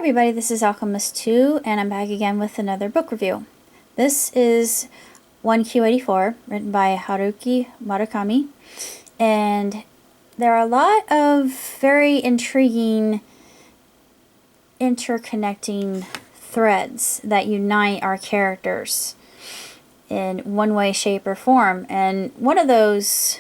everybody, this is Alchemist2, and I'm back again with another book review. This is 1Q84, written by Haruki Murakami, and there are a lot of very intriguing, interconnecting threads that unite our characters in one way, shape, or form, and one of those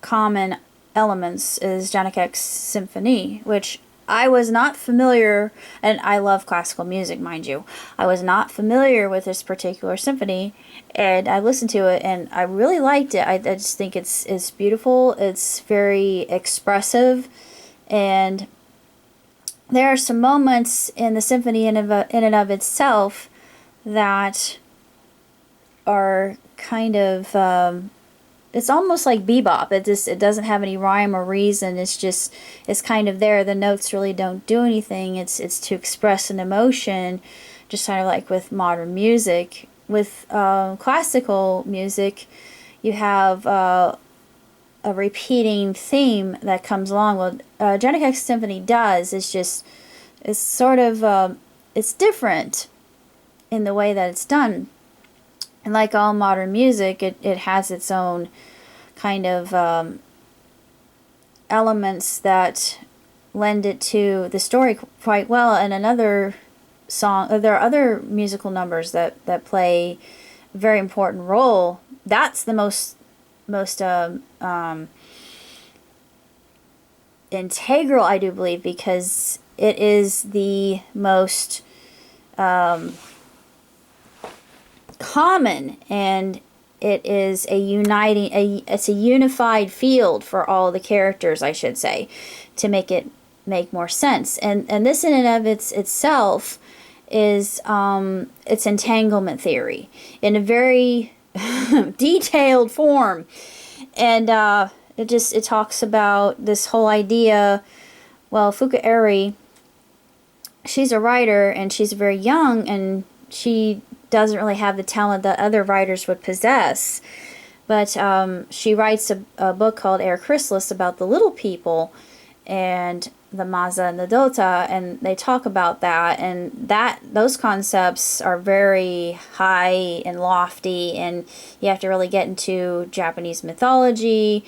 common elements is Janakek's symphony, which I was not familiar, and I love classical music, mind you. I was not familiar with this particular symphony, and I listened to it, and I really liked it. I just think it's beautiful. It's very expressive, and there are some moments in the symphony in and of itself that are kind of it's almost like bebop. It doesn't have any rhyme or reason. It's kind of there. The notes really don't do anything. It's to express an emotion, just kind of like with modern music. With classical music, you have a repeating theme that comes along. Well, Janakek's symphony does. It's sort of it's different in the way that it's done. And like all modern music, it has its own kind of elements that lend it to the story quite well. And another song, there are other musical numbers that play a very important role. That's the most integral, I do believe, because it is the most common, and it is it's a unified field for all the characters, I should say, to make it make more sense. And this in and of itself is it's entanglement theory in a very detailed form, and it talks about this whole idea. Well, Fukaeri, she's a writer, and she's very young, and she doesn't really have the talent that other writers would possess. But she writes a book called Air Chrysalis about the little people and the Maza and the Dota, and they talk about that, and those concepts are very high and lofty, and you have to really get into Japanese mythology,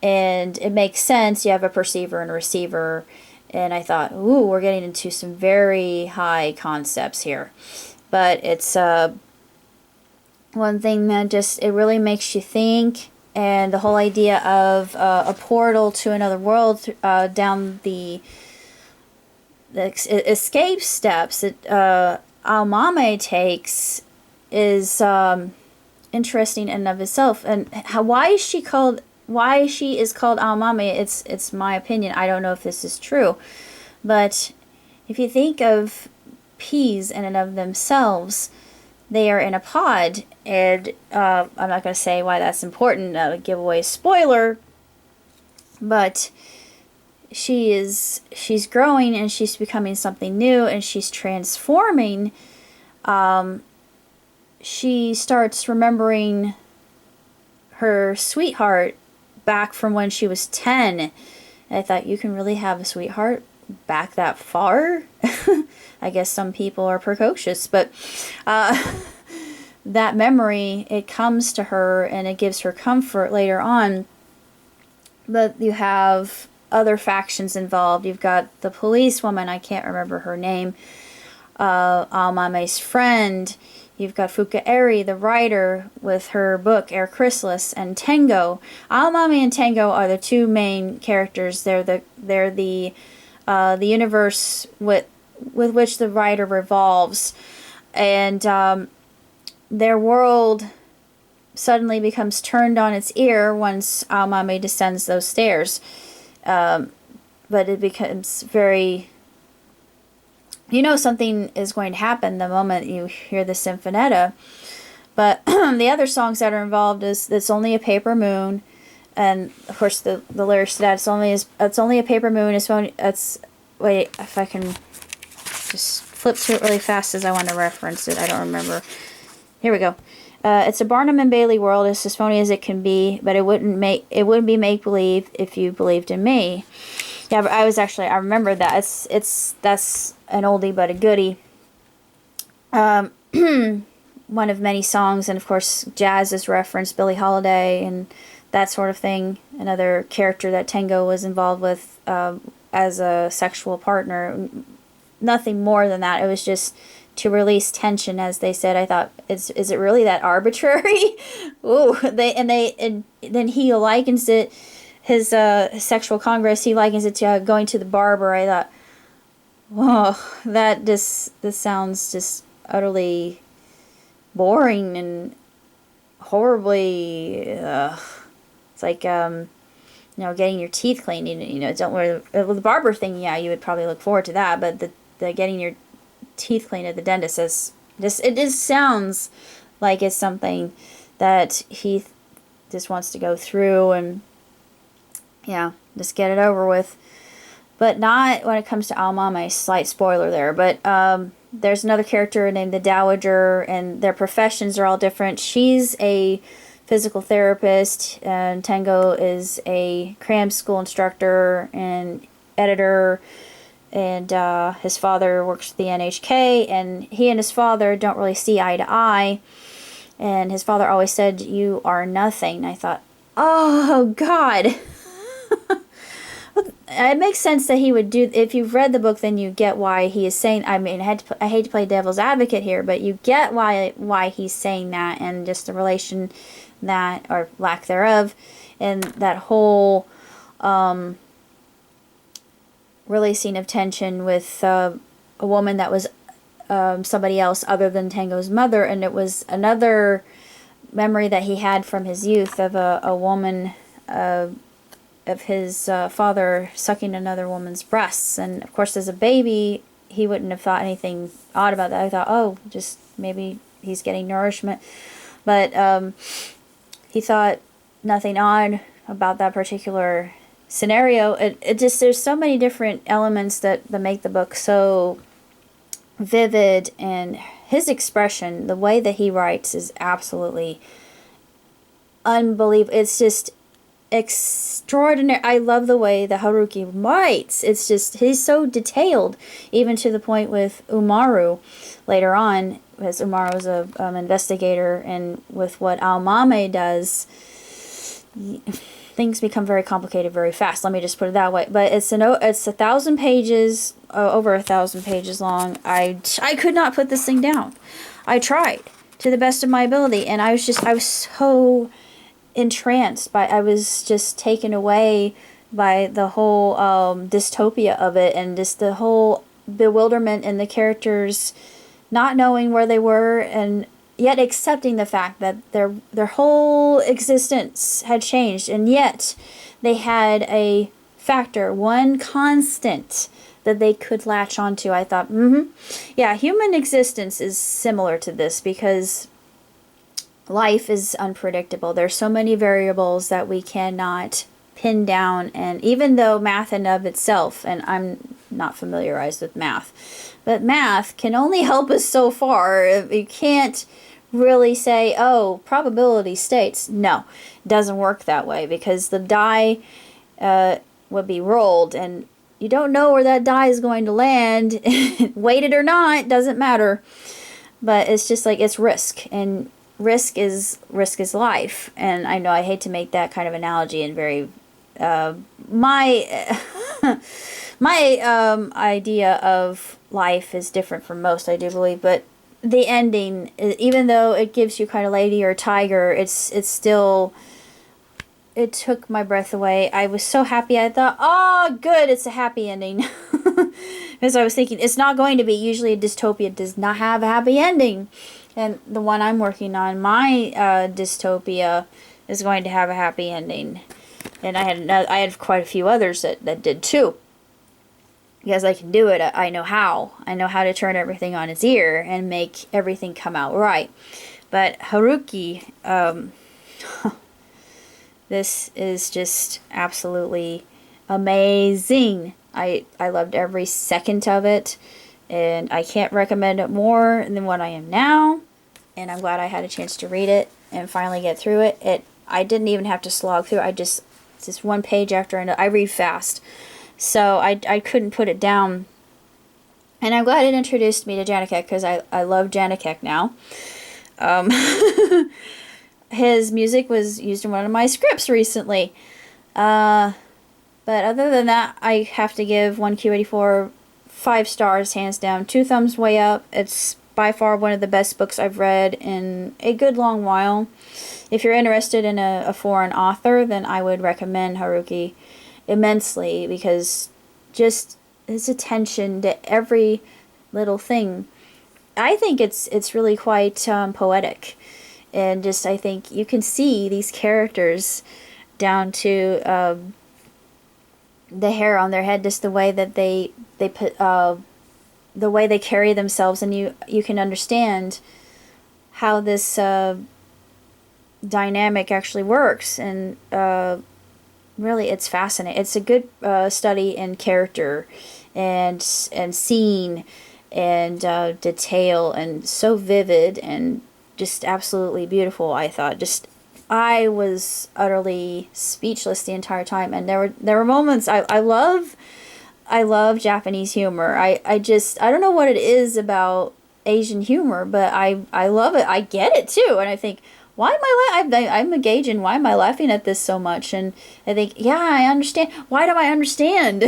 and it makes sense. You have a perceiver and a receiver, and I thought, ooh, we're getting into some very high concepts here. But it's one thing that it really makes you think, and the whole idea of a portal to another world down the escape steps that Aomame takes is interesting in and of itself. And why she is called Aomame, it's my opinion. I don't know if this is true, but if you think of peas in and of themselves, they are in a pod, and I'm not going to say why that's important, give away a spoiler, but she's growing, and she's becoming something new, and she's transforming. She starts remembering her sweetheart back from when she was 10, and I thought, you can really have a sweetheart back that far? I guess some people are precocious, but that memory, it comes to her, and it gives her comfort later on. But you have other factions involved. You've got the policewoman, I can't remember her name, Aomame's friend. You've got Fukaeri, the writer, with her book Air Chrysalis, and Tengo. Aomame and Tengo are the two main characters. They're the universe with which the writer revolves, and their world suddenly becomes turned on its ear once Aomame descends those stairs. But it becomes very, something is going to happen the moment you hear the Sinfonetta. But the other songs that are involved is "It's Only a Paper Moon," and of course the lyrics to that, it's only a paper moon. Wait, if I can just flip to it really fast, as I want to reference it. I don't remember. Here we go. It's a Barnum and Bailey world, as phony as it can be, but it wouldn't be make-believe if you believed in me. Yeah, but I remember that. That's an oldie but a goodie. Um, one of many songs, and of course, jazz is referenced, Billie Holiday, and that sort of thing. Another character that Tango was involved with as a sexual partner. Nothing more than that. It was just to release tension, as they said. I thought, is it really that arbitrary? Ooh, and then he likens it, his sexual congress. He likens it to going to the barber. I thought, whoa, this sounds just utterly boring and horribly. It's like getting your teeth cleaned. Don't wear the barber thing. Yeah, you would probably look forward to that, but the getting your teeth cleaned at the dentist is it just sounds like it's something that he just wants to go through and just get it over with. But not when it comes to Almame. Slight spoiler there, but there's another character named the Dowager, and their professions are all different. She's a physical therapist, and Tango is a cram school instructor and editor, and his father works for the NHK, and he and his father don't really see eye to eye, and his father always said, "You are nothing." And I thought, oh God. It makes sense that he would do. If you've read the book, then you get why he is saying. I mean, I hate to play devil's advocate here, but you get why he's saying that, and just the relation that, or lack thereof, and that whole releasing of tension with a woman that was somebody else other than Tango's mother, and it was another memory that he had from his youth of a woman. Of his father sucking another woman's breasts. And of course, as a baby, he wouldn't have thought anything odd about that. I thought, oh, just maybe he's getting nourishment. But he thought nothing odd about that particular scenario. It just, there's so many different elements that make the book so vivid, and his expression, the way that he writes, is absolutely unbelievable. It's just extraordinary. I love the way that Haruki writes. It's just, he's so detailed, even to the point with Umaru later on, as Umaru is a investigator, and with what Almame does, things become very complicated very fast. Let me just put it that way. But it's 1,000 pages, over 1,000 pages long. I could not put this thing down. I tried to the best of my ability, and I was so entranced by, I was just taken away by the whole dystopia of it, and just the whole bewilderment in the characters not knowing where they were, and yet accepting the fact that their whole existence had changed, and yet they had a factor, one constant that they could latch onto. I thought, yeah, human existence is similar to this, because life is unpredictable. There's so many variables that we cannot pin down, and even though math in of itself, and I'm not familiarized with math, but math can only help us so far. You can't really say, oh, probability states. No, it doesn't work that way, because the die would be rolled, and you don't know where that die is going to land. Weighted or not, doesn't matter. But it's just like, it's risk, and risk is life. And I know I hate to make that kind of analogy, and very my idea of life is different from most, I do believe. But the ending, even though it gives you kind of Lady or Tiger, it's still, it took my breath away. I was so happy. I thought, oh, good, it's a happy ending. Because I was thinking, it's not going to be. Usually a dystopia does not have a happy ending. And the one I'm working on, my dystopia, is going to have a happy ending. And I had quite a few others that did too. Because I can do it. I know how. I know how to turn everything on its ear and make everything come out right. But Haruki, this is just absolutely amazing. I loved every second of it, and I can't recommend it more than what I am now. And I'm glad I had a chance to read it and finally get through it. I didn't even have to slog through. Just one page after another. I read fast. So I couldn't put it down. And I'm glad it introduced me to Janikek, because I love Janikek now. Um, his music was used in one of my scripts recently. But other than that, I have to give 1Q84 5 stars, hands down. 2 thumbs way up. It's by far one of the best books I've read in a good long while. If you're interested in a foreign author, then I would recommend Haruki immensely, because just his attention to every little thing. I think it's really quite poetic, and just I think you can see these characters down to the hair on their head, just the way that they put the way they carry themselves, and you can understand how this dynamic actually works, and really it's fascinating. It's a good study in character and scene and detail, and so vivid and just absolutely beautiful. I thought, I was utterly speechless the entire time, and there were moments. I love Japanese humor. I don't know what it is about Asian humor, but I love it. I get it too, and I think, why am I'm engaging. Why am I laughing at this so much? And I think, yeah, I understand. Why do I understand?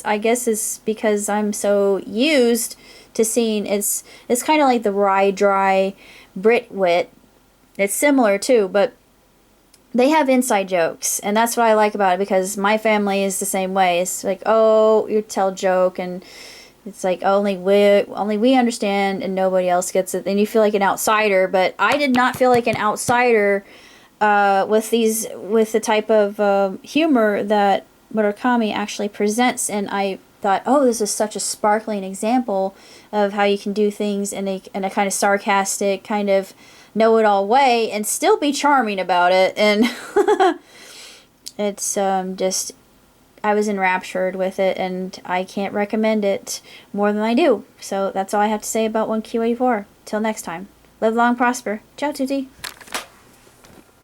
I guess it's because I'm so used to seeing. It's kind of like the wry, dry Brit wit. It's similar too, but they have inside jokes, and that's what I like about it, because my family is the same way. It's like, oh, you tell a joke, and it's like only we understand, and nobody else gets it. And you feel like an outsider. But I did not feel like an outsider with the type of humor that Murakami actually presents. And I thought, oh, this is such a sparkling example of how you can do things in a kind of sarcastic, kind of know-it-all way, and still be charming about it. And it's just, I was enraptured with it, and I can't recommend it more than I do. So that's all I have to say about 1Q84. Till next time. Live long, prosper. Ciao, tutti.